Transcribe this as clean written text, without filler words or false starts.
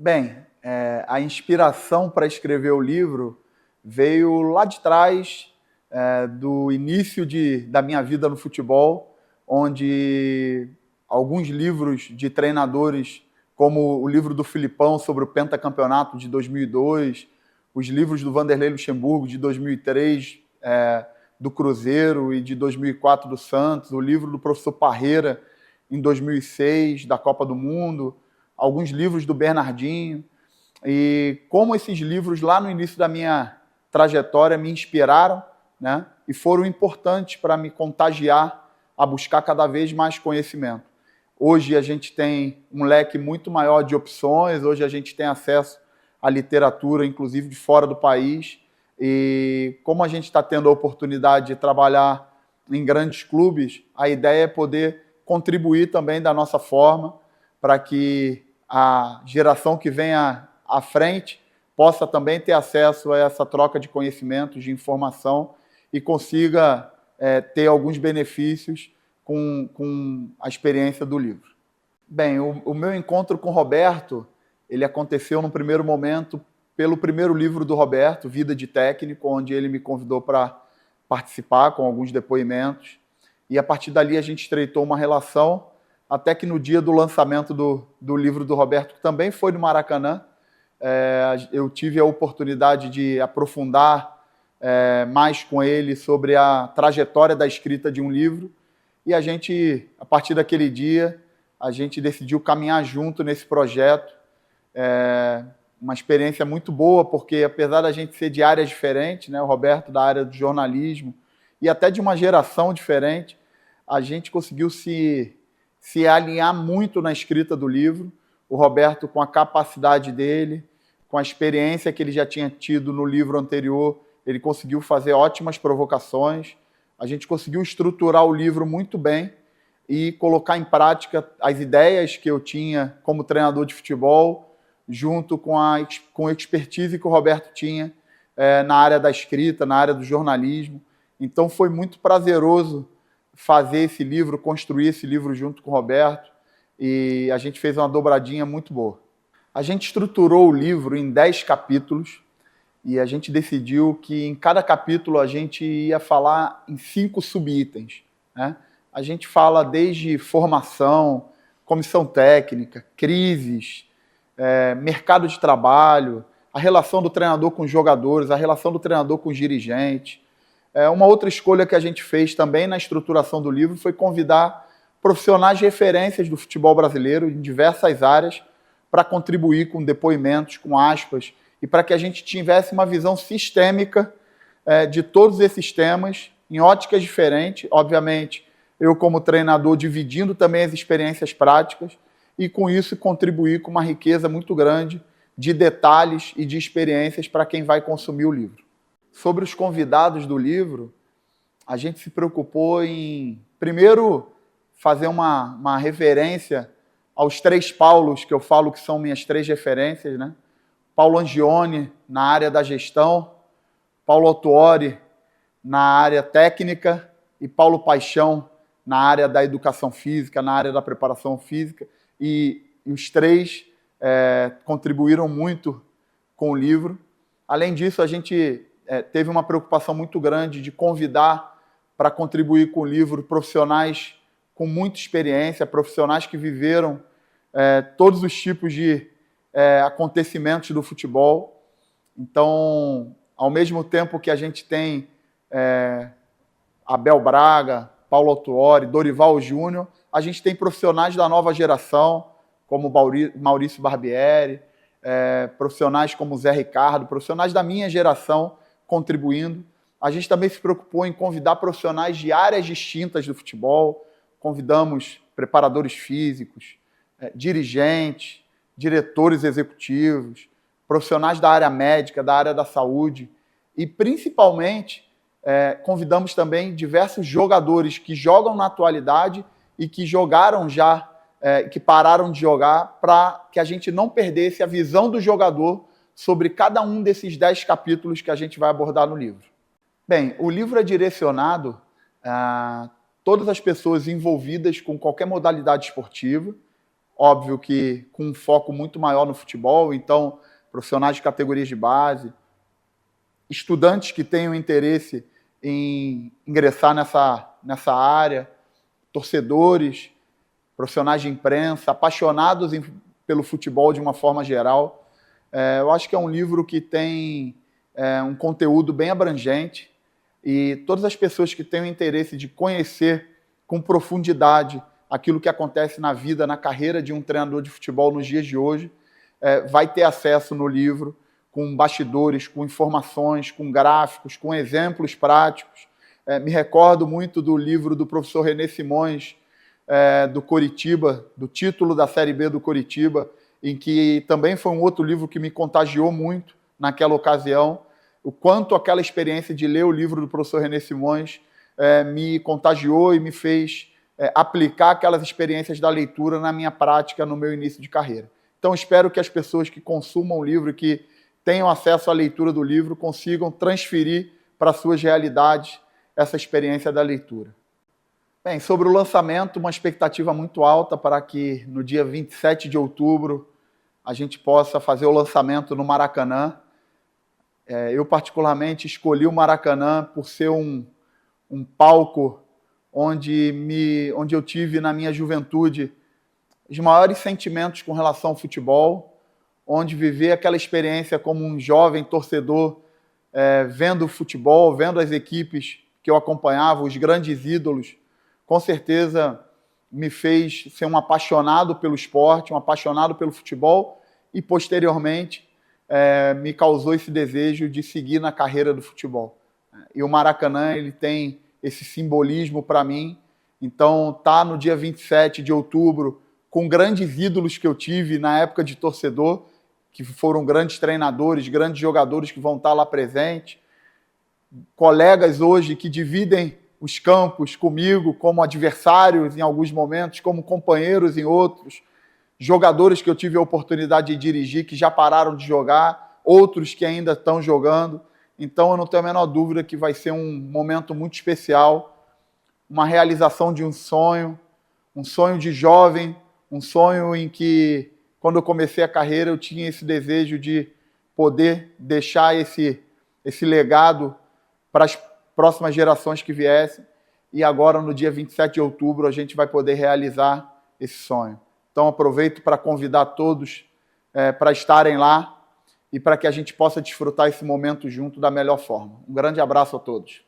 Bem, a inspiração para escrever o livro veio lá de trás, do início da minha vida no futebol, onde alguns livros de treinadores, como o livro do Filipão sobre o pentacampeonato de 2002, os livros do Vanderlei Luxemburgo de 2003, do Cruzeiro, e de 2004 do Santos, o livro do professor Parreira em 2006, da Copa do Mundo, alguns livros do Bernardinho, e como esses livros lá no início da minha trajetória me inspiraram, né, e foram importantes para me contagiar a buscar cada vez mais conhecimento. Hoje a gente tem um leque muito maior de opções, hoje a gente tem acesso à literatura, inclusive de fora do país, e como a gente está tendo a oportunidade de trabalhar em grandes clubes, a ideia é poder contribuir também da nossa forma para que a geração que vem à frente possa também ter acesso a essa troca de conhecimentos, de informação, e consiga ter alguns benefícios com a experiência do livro. Bem, o meu encontro com o Roberto, ele aconteceu no primeiro momento pelo primeiro livro do Roberto, Vida de Técnico, onde ele me convidou para participar com alguns depoimentos, e a partir dali a gente estreitou uma relação, até que no dia do lançamento do livro do Roberto, que também foi no Maracanã, eu tive a oportunidade de aprofundar mais com ele sobre a trajetória da escrita de um livro, e a gente, a partir daquele dia, a gente decidiu caminhar junto nesse projeto. Uma experiência muito boa, porque apesar da gente ser de áreas diferentes, né, o Roberto da área do jornalismo, e até de uma geração diferente, a gente conseguiu se alinhar muito na escrita do livro. O Roberto, com a capacidade dele, com a experiência que ele já tinha tido no livro anterior, ele conseguiu fazer ótimas provocações. A gente conseguiu estruturar o livro muito bem e colocar em prática as ideias que eu tinha como treinador de futebol, junto com a expertise que o Roberto tinha na área da escrita, na área do jornalismo. Então foi muito prazeroso fazer esse livro, construir esse livro junto com o Roberto, e a gente fez uma dobradinha muito boa. A gente estruturou o livro em 10 capítulos, e a gente decidiu que em cada capítulo a gente ia falar em 5 subitens, né? A gente fala desde formação, comissão técnica, crises, mercado de trabalho, a relação do treinador com os jogadores, a relação do treinador com os dirigentes. Uma outra escolha que a gente fez também na estruturação do livro foi convidar profissionais de referências do futebol brasileiro em diversas áreas para contribuir com depoimentos, com aspas, e para que a gente tivesse uma visão sistêmica de todos esses temas, em óticas diferentes, obviamente, eu como treinador dividindo também as experiências práticas, e com isso contribuir com uma riqueza muito grande de detalhes e de experiências para quem vai consumir o livro. Sobre os convidados do livro, a gente se preocupou em, primeiro, fazer uma referência aos 3 Paulos, que eu falo que são minhas 3 referências, né? Paulo Angione, na área da gestão, Paulo Autuori, na área técnica, e Paulo Paixão, na área da educação física, na área da preparação física, e os 3 contribuíram muito com o livro. Além disso, a gente teve uma preocupação muito grande de convidar para contribuir com o livro profissionais com muita experiência, profissionais que viveram todos os tipos de acontecimentos do futebol. Então, ao mesmo tempo que a gente tem Abel Braga, Paulo Autuori, Dorival Júnior, a gente tem profissionais da nova geração, como Maurício Barbieri, profissionais como Zé Ricardo, profissionais da minha geração contribuindo. A gente também se preocupou em convidar profissionais de áreas distintas do futebol. Convidamos preparadores físicos, dirigentes, diretores executivos, profissionais da área médica, da área da saúde, e principalmente convidamos também diversos jogadores que jogam na atualidade e que jogaram já, que pararam de jogar, para que a gente não perdesse a visão do jogador sobre cada um desses 10 capítulos que a gente vai abordar no livro. Bem, o livro é direcionado a todas as pessoas envolvidas com qualquer modalidade esportiva, óbvio que com um foco muito maior no futebol, então profissionais de categorias de base, estudantes que tenham interesse em ingressar nessa área, torcedores, profissionais de imprensa, apaixonados pelo futebol de uma forma geral. Eu acho que é um livro que tem um conteúdo bem abrangente e todas as pessoas que têm o interesse de conhecer com profundidade aquilo que acontece na vida, na carreira de um treinador de futebol nos dias de hoje, vai ter acesso no livro, com bastidores, com informações, com gráficos, com exemplos práticos. Me recordo muito do livro do professor René Simões, do Coritiba, do título da Série B do Coritiba, em que também foi um outro livro que me contagiou muito naquela ocasião, o quanto aquela experiência de ler o livro do professor René Simões me contagiou e me fez aplicar aquelas experiências da leitura na minha prática, no meu início de carreira. Então, espero que as pessoas que consumam o livro, que tenham acesso à leitura do livro, consigam transferir para suas realidades essa experiência da leitura. Bem, sobre o lançamento, uma expectativa muito alta para que no dia 27 de outubro a gente possa fazer o lançamento no Maracanã. Eu, particularmente, escolhi o Maracanã por ser um palco onde eu tive, na minha juventude, os maiores sentimentos com relação ao futebol, onde viver aquela experiência como um jovem torcedor, vendo o futebol, vendo as equipes que eu acompanhava, os grandes ídolos, com certeza me fez ser um apaixonado pelo esporte, um apaixonado pelo futebol e, posteriormente, me causou esse desejo de seguir na carreira do futebol. E o Maracanã, ele tem esse simbolismo para mim. Então, tá no dia 27 de outubro, com grandes ídolos que eu tive na época de torcedor, que foram grandes treinadores, grandes jogadores que vão estar lá presentes, colegas hoje que dividem os campos comigo como adversários em alguns momentos, como companheiros em outros, jogadores que eu tive a oportunidade de dirigir que já pararam de jogar, outros que ainda estão jogando. Então eu não tenho a menor dúvida que vai ser um momento muito especial, uma realização de um sonho de jovem, um sonho em que, quando eu comecei a carreira, eu tinha esse desejo de poder deixar esse legado para as próximas gerações que viessem, e agora, no dia 27 de outubro, a gente vai poder realizar esse sonho. Então, aproveito para convidar todos para estarem lá e para que a gente possa desfrutar esse momento junto da melhor forma. Um grande abraço a todos.